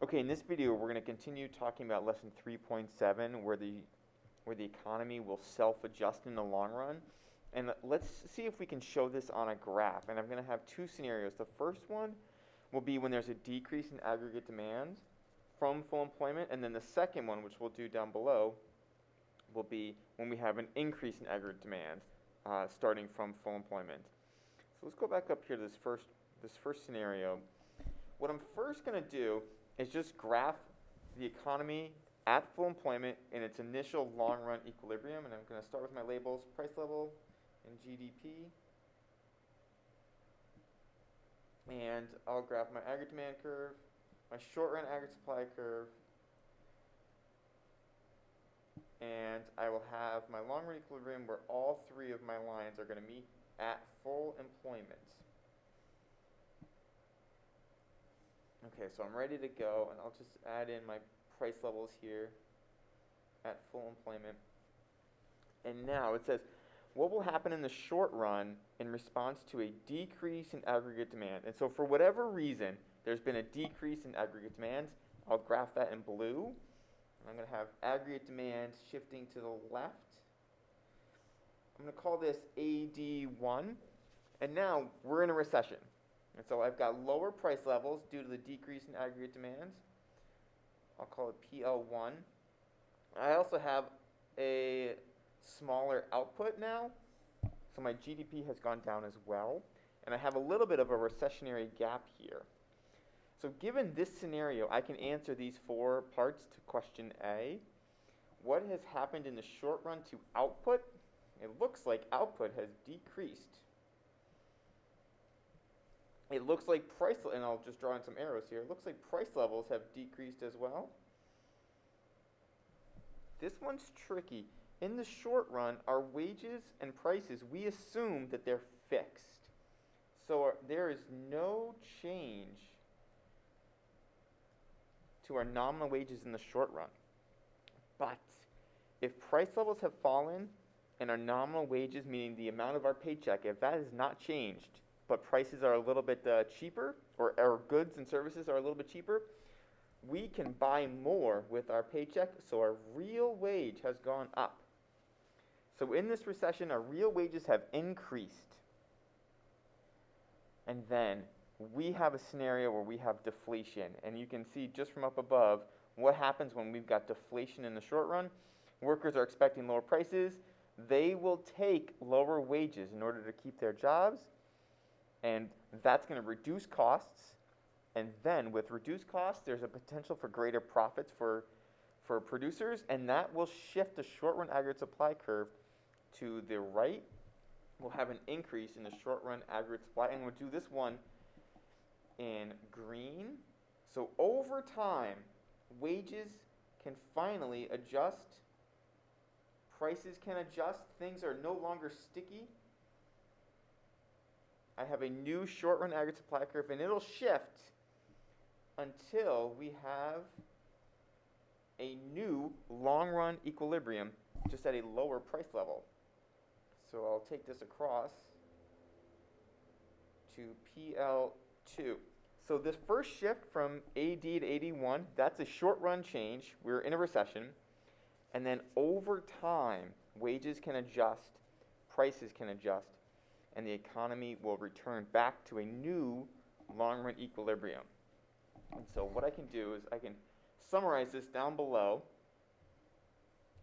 Okay, in this video we're going to continue talking about lesson 3.7 where the economy will self-adjust in the long run. And let's see if we can show this on a graph. And I'm going to have two scenarios. The first one will be when there's a decrease in aggregate demand from full employment, and then the second one, which we'll do down below, will be when we have an increase in aggregate demand starting from full employment. So let's go back up here to this first scenario. What I'm first going to do is just graph the economy at full employment in its initial long-run equilibrium, and I'm going to start with my labels, price level and GDP. And I'll graph my aggregate demand curve, my short-run aggregate supply curve, and I will have my long-run equilibrium where all three of my lines are going to meet at full employment. Okay, so I'm ready to go, and I'll just add in my price levels here at full employment. And now it says, what will happen in the short run in response to a decrease in aggregate demand? And so for whatever reason, there's been a decrease in aggregate demand. I'll graph that in blue. And I'm going to have aggregate demand shifting to the left. I'm going to call this AD1. And now we're in a recession. And so I've got lower price levels due to the decrease in aggregate demand. I'll call it PL1. I also have a smaller output now, so my GDP has gone down as well, and I have a little bit of a recessionary gap here. So given this scenario, I can answer these four parts to question A. What has happened in the short run to output? It looks like output has decreased. It looks like price, and I'll just draw in some arrows here, it looks like price levels have decreased as well. This one's tricky. In the short run, our wages and prices, we assume that they're fixed. So there is no change to our nominal wages in the short run. But if price levels have fallen and our nominal wages, meaning the amount of our paycheck, if that has not changed, but prices are a little bit cheaper, or our goods and services are a little bit cheaper, we can buy more with our paycheck, so our real wage has gone up. So in this recession, our real wages have increased. And then we have a scenario where we have deflation. And you can see just from up above what happens when we've got deflation in the short run. Workers are expecting lower prices. They will take lower wages in order to keep their jobs. And that's going to reduce costs. And then with reduced costs, there's a potential for greater profits for producers. And that will shift the short-run aggregate supply curve to the right. We'll have an increase in the short-run aggregate supply. And we'll do this one in green. So over time, wages can finally adjust. Prices can adjust. Things are no longer sticky. I have a new short-run aggregate supply curve, and it'll shift until we have a new long-run equilibrium just at a lower price level. So I'll take this across to PL2. So this first shift from AD to AD1, that's a short-run change. We're in a recession. And then over time, wages can adjust, prices can adjust, and the economy will return back to a new long-run equilibrium. And so what I can do is I can summarize this down below.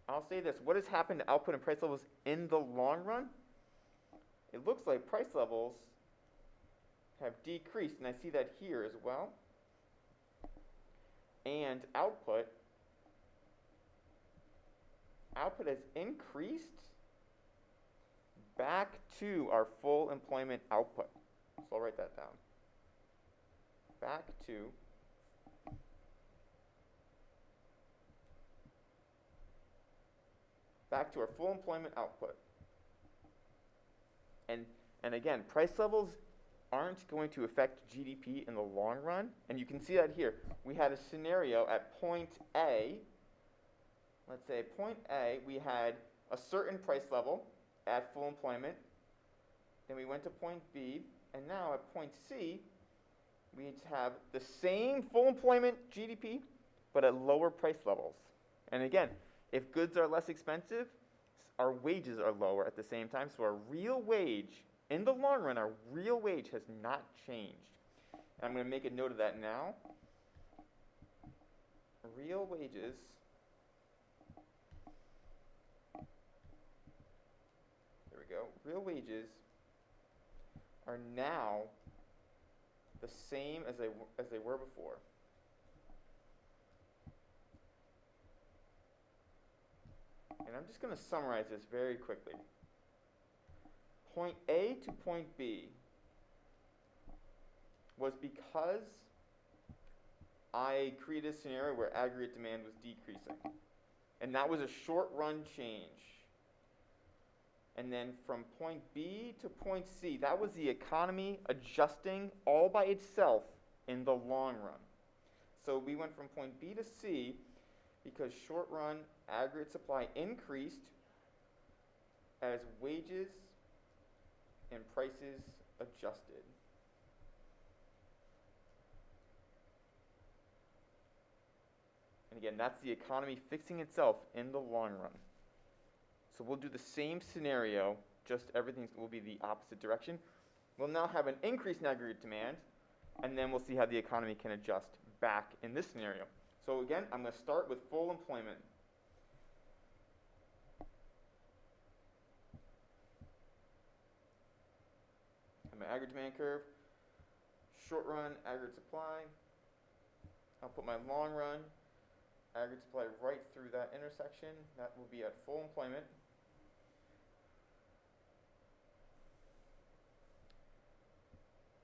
I'll say this. What has happened to output and price levels in the long run? It looks like price levels have decreased, and I see that here as well. And output has increased back to our full employment output. So I'll write that down. Back to our full employment output. And again, price levels aren't going to affect GDP in the long run. And you can see that here. We had a scenario at point A. Let's say at point A, we had a certain price level at full employment. Then we went to point B. And now at point C, we we have the same full employment GDP, but at lower price levels. And again, if goods are less expensive, our wages are lower at the same time. So our real wage, in the long run, our real wage has not changed. And I'm going to make a note of that now. Real wages there we go. Real wages are now the same as they were before. And I'm just going to summarize this very quickly. Point A to point B was because I created a scenario where aggregate demand was decreasing. And that was a short run change. And then from point B to point C, that was the economy adjusting all by itself in the long run. So we went from point B to C because short run aggregate supply increased as wages and prices adjusted. And again, that's the economy fixing itself in the long run. So we'll do the same scenario, just everything will be the opposite direction. We'll now have an increase in aggregate demand, and then we'll see how the economy can adjust back in this scenario. So again, I'm going to start with full employment. And my aggregate demand curve, short run aggregate supply. I'll put my long run aggregate supply right through that intersection. That will be at full employment.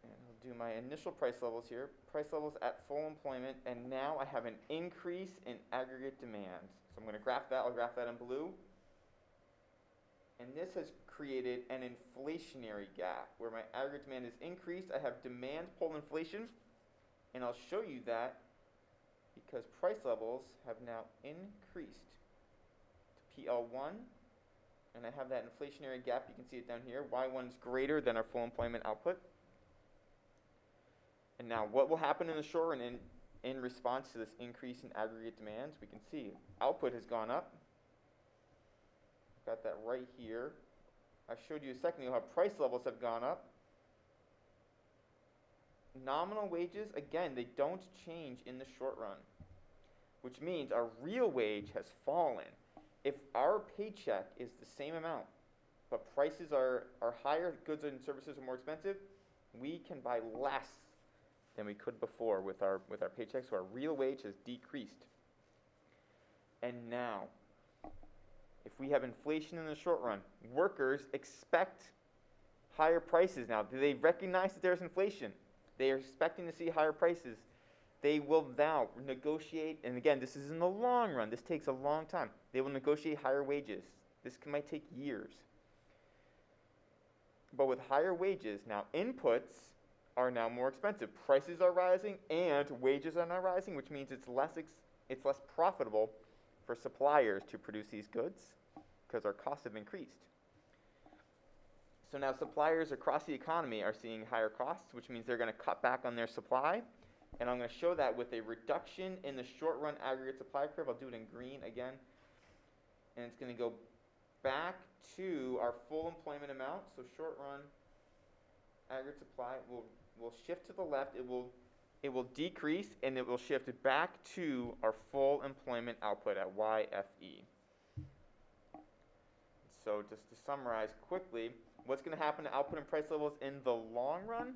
And I'll do my initial price levels here. Price levels at full employment, and now I have an increase in aggregate demand. So I'm going to graph that. I'll graph that in blue. And this has created an inflationary gap where my aggregate demand is increased. I have demand pull inflation, and I'll show you that because price levels have now increased to PL1, and I have that inflationary gap. You can see it down here. Y1 is greater than our full employment output. And now what will happen in the short run in response to this increase in aggregate demands? We can see output has gone up. Got that right here. I showed you a second ago how price levels have gone up. Nominal wages, again, they don't change in the short run, which means our real wage has fallen. If our paycheck is the same amount, but prices are higher, goods and services are more expensive, we can buy less than we could before with our paycheck, so our real wage has decreased. And now, if we have inflation in the short run, workers expect higher prices now. Do they recognize that there's inflation? They are expecting to see higher prices. They will now negotiate, and again, this is in the long run. This takes a long time. They will negotiate higher wages. This might take years. But with higher wages, now inputs are now more expensive. Prices are rising, and wages are now rising, which means it's less profitable for suppliers to produce these goods because our costs have increased. So now suppliers across the economy are seeing higher costs, which means they're going to cut back on their supply. And I'm going to show that with a reduction in the short run aggregate supply curve. I'll do it in green again. And it's going to go back to our full employment amount. So short run aggregate supply will shift to the left. It will decrease, and it will shift back to our full employment output at YFE. So just to summarize quickly, what's going to happen to output and price levels in the long run?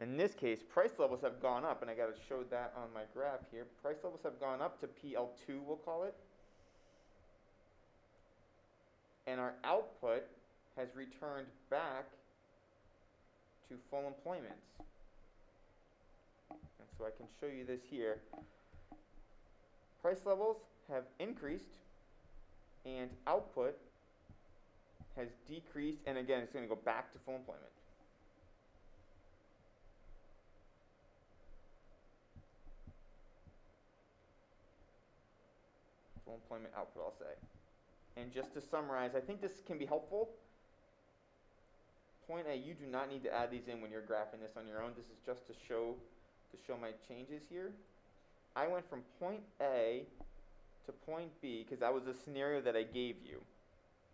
In this case, price levels have gone up, and I got to show that on my graph here. Price levels have gone up to PL2, we'll call it. And our output has returned back to full employment. And so I can show you this here. Price levels have increased, and output has decreased, and again, it's going to go back to full employment. Full employment output, I'll say. And just to summarize, I think this can be helpful. point A, you do not need to add these in when you're graphing this on your own. This is just to show my changes here. I went from point A to point B because that was the scenario that I gave you.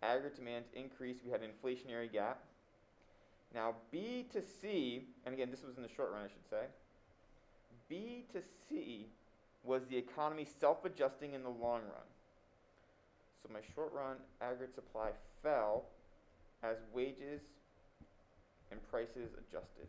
Aggregate demand increased, we had an inflationary gap. Now B to C, and again this was in the short run I should say, B to C was the economy self-adjusting in the long run. So my short run aggregate supply fell as wages and prices adjusted.